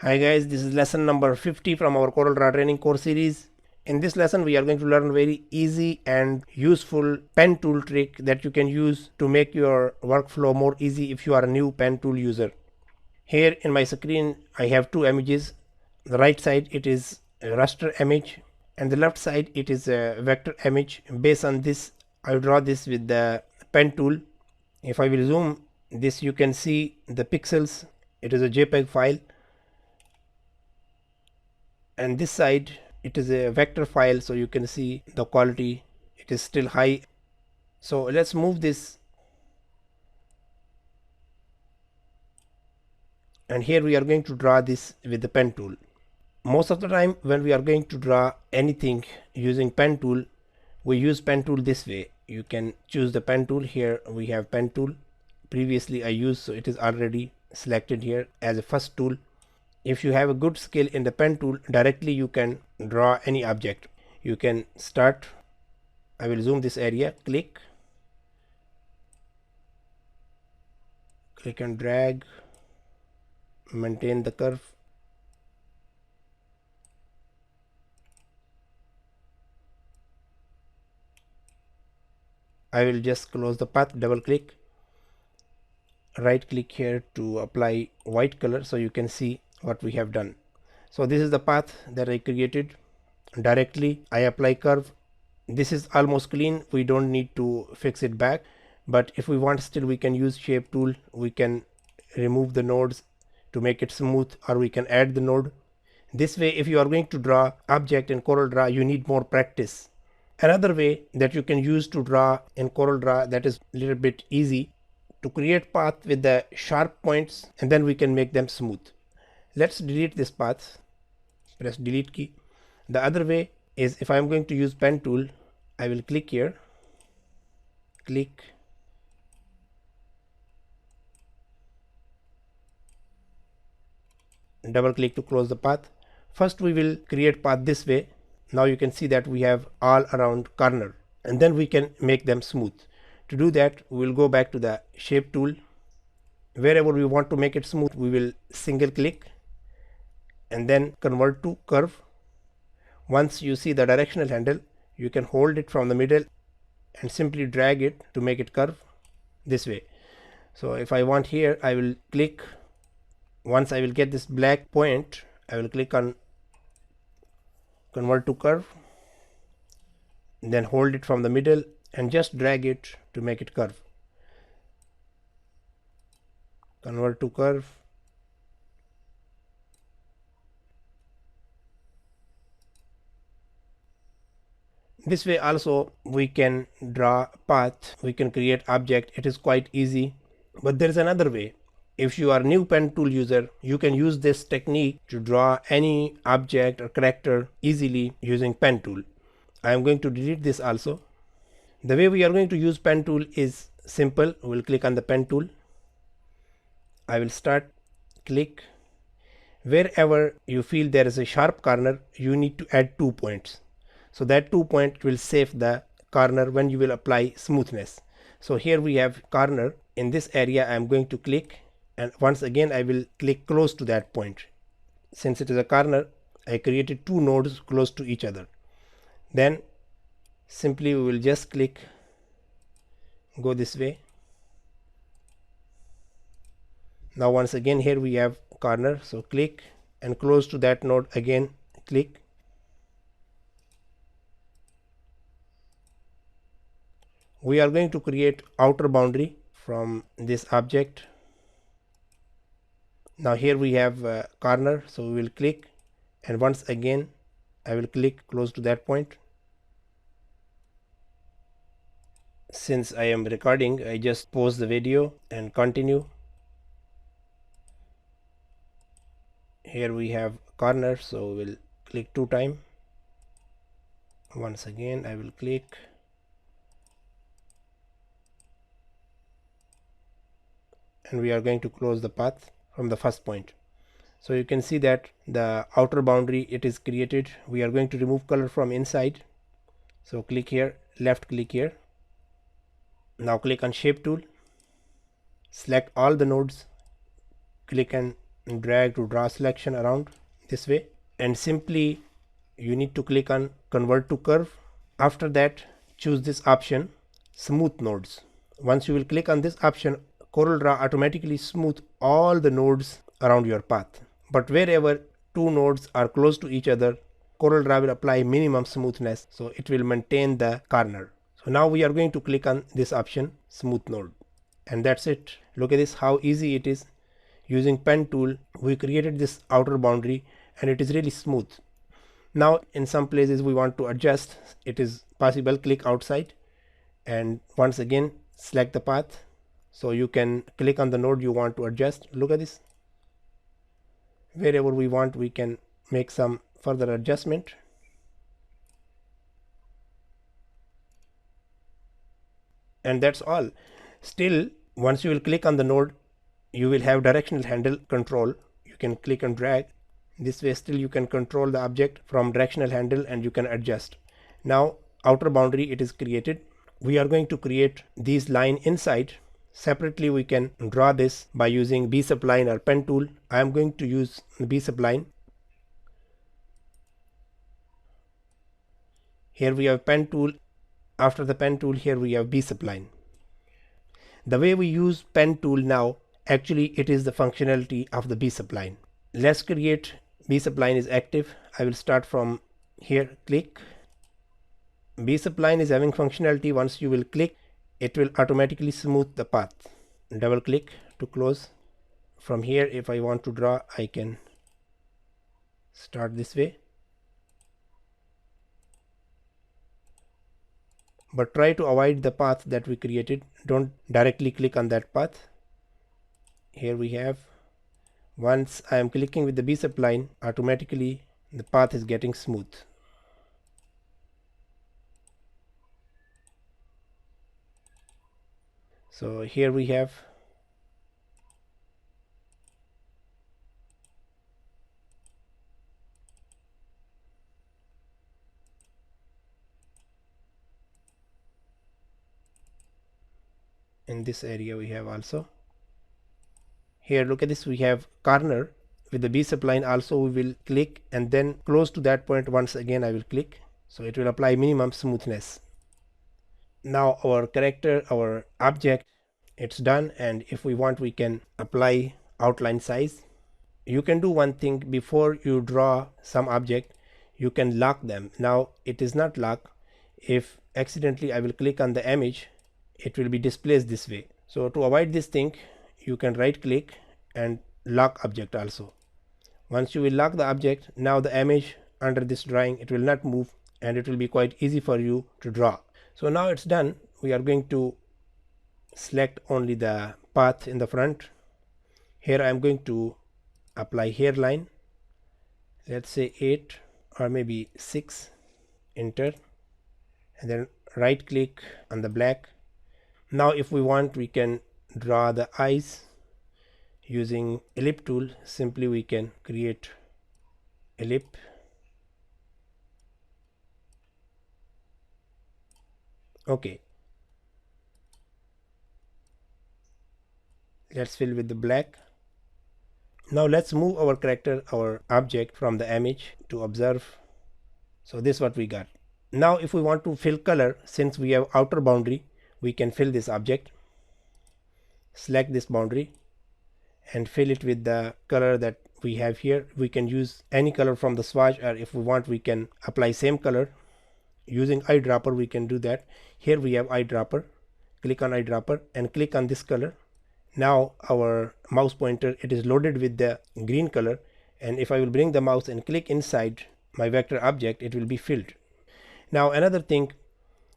Hi guys, this is lesson number 50 from our Corel Draw training course series. In this lesson we are going to learn very easy and useful pen tool trick that you can use to make your workflow more easy if you are a new pen tool user. Here in my screen I have two images. The right side it is a raster image and the left side it is a vector image. Based on this I will draw this with the pen tool. If I will zoom this, you can see the pixels. It is a JPEG file, and this side it is a vector file, so you can see the quality, it is still high. So let's move this, and here we are going to draw this with the pen tool. Most of the time when we are going to draw anything using pen tool, we use pen tool this way. You can choose the pen tool. Here we have pen tool, previously I used, so it is already selected here as a first tool. If you have a good skill in the pen tool, directly you can draw any object. You can start, I will zoom this area, click and drag, maintain the curve. I will just close the path, double click, right click here to apply white color so you can see what we have done. So this is the path that I created. Directly I apply curve. This is almost clean, we don't need to fix it back, but if we want still we can use shape tool. We can remove the nodes to make it smooth, or we can add the node. This way if you are going to draw object in Corel Draw, you need more practice. Another way that you can use to draw in Corel Draw that is a little bit easy, to create path with the sharp points and then we can make them smooth. Let's delete this path, press delete key. The other way is, if I am going to use pen tool, I will click here, click, double click to close the path. First we will create path this way. Now you can see that we have all around corner, and then we can make them smooth. To do that we will go back to the shape tool. Wherever we want to make it smooth, we will single click and then convert to curve. Once you see the directional handle, you can hold it from the middle and simply drag it to make it curve this way. So if I want here, I will click. Once I will get this black point, I will click on convert to curve, then hold it from the middle and just drag it to make it curve. Convert to curve. This way also we can draw path, we can create object. It is quite easy. But there is another way. If you are a new pen tool user, you can use this technique to draw any object or character easily using pen tool. I am going to delete this also. The way we are going to use pen tool is simple. We will click on the pen tool. I will start, click. Wherever you feel there is a sharp corner, you need to add 2 points. So that 2 point will save the corner when you will apply smoothness. So here we have corner. In this area I am going to click, and once again I will click close to that point. Since it is a corner, I created 2 nodes close to each other. Then simply we will just click, go this way. Now once again here we have corner, so click, and close to that node again click. We are going to create outer boundary from this object. Now here we have a corner, so we will click, and once again I will click close to that point. Since I am recording, I just pause the video and continue. Here we have corner, so we'll click 2 times. Once again I will click, and we are going to close the path from the first point. So you can see that the outer boundary it is created. We are going to remove color from inside, so click here, left click here. Now click on shape tool, select all the nodes, click and drag to draw selection around this way, and simply you need to click on convert to curve. After that, choose this option, smooth nodes. Once you will click on this option, Corel Draw automatically smooth all the nodes around your path. But wherever two nodes are close to each other, Corel Draw will apply minimum smoothness, so it will maintain the corner. So now we are going to click on this option, smooth node, and that's it. Look at this, how easy it is. Using pen tool, we created this outer boundary and it is really smooth. Now in some places we want to adjust, it is possible, click outside and once again select the path. So you can click on the node you want to adjust. Look at this, wherever we want we can make some further adjustment. And that's all. Still, once you will click on the node, you will have directional handle control. You can click and drag. This way still you can control the object from directional handle and you can adjust. Now outer boundary it is created. We are going to create these line inside. Separately we can draw this by using B subline or pen tool. I am going to use B subline. Here we have pen tool. After the pen tool, here we have B subline. The way we use pen tool now, actually it is the functionality of the B subline. Let's create B subline is active. I will start from here, click. B subline is having functionality. Once you will click, it will automatically smooth the path. Double click to close. From here, if I want to draw, I can start this way. But try to avoid the path that we created. Don't directly click on that path. Here we have, once I am clicking with the B subline, automatically the path is getting smooth. So here we have in this area we have also. Here look at this, we have corner. With the B subline also we will click and then close to that point once again I will click, so it will apply minimum smoothness. Now our character, our object, it's done, and if we want we can apply outline size. You can do one thing, before you draw some object you can lock them. Now it is not locked. If accidentally I will click on the image, it will be displaced this way. So to avoid this thing, you can right click and lock object also. Once you will lock the object, now the image under this drawing, it will not move and it will be quite easy for you to draw. So now it's done. We are going to select only the path in the front. Here I am going to apply hairline, let's say 8 or maybe 6, enter, and then right click on the black. Now if we want we can draw the eyes using ellipse tool. Simply we can create ellipse. Okay, let's fill with the black. Now let's move our character, our object, from the image to observe. So this is what we got. Now if we want to fill color, since we have outer boundary, we can fill this object. Select this boundary and fill it with the color that we have here. We can use any color from the swatch, or if we want we can apply same color using eyedropper. We can do that. Here we have eyedropper. Click on eyedropper and click on this color. Now our mouse pointer, it is loaded with the green color, and if I will bring the mouse and click inside my vector object, it will be filled. Now another thing,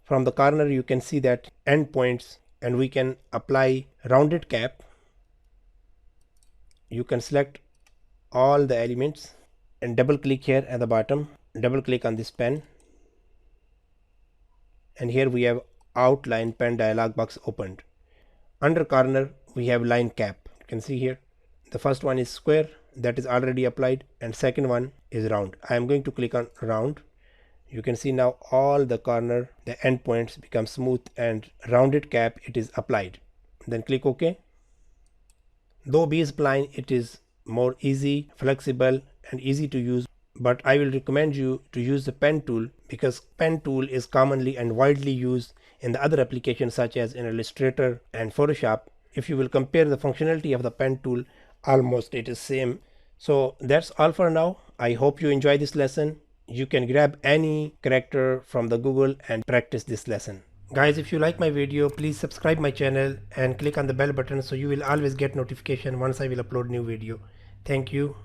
from the corner you can see that endpoints, and we can apply rounded cap. You can select all the elements and double click here at the bottom, double click on this pen, and here we have outline pen dialog box opened. Under corner we have line cap. You can see here the first one is square, that is already applied, and second one is round. I am going to click on round. You can see now all the corner, the endpoints become smooth, and rounded cap it is applied. Then click OK. Though B spline it is more easy, flexible and easy to use, but I will recommend you to use the pen tool because pen tool is commonly and widely used in the other applications such as in Illustrator and Photoshop. If you will compare the functionality of the pen tool, almost it is same. So that's all for now. I hope you enjoy this lesson. You can grab any character from the Google and practice this lesson. Guys, if you like my video, please subscribe my channel and click on the bell button so you will always get notification once I will upload new video. Thank you.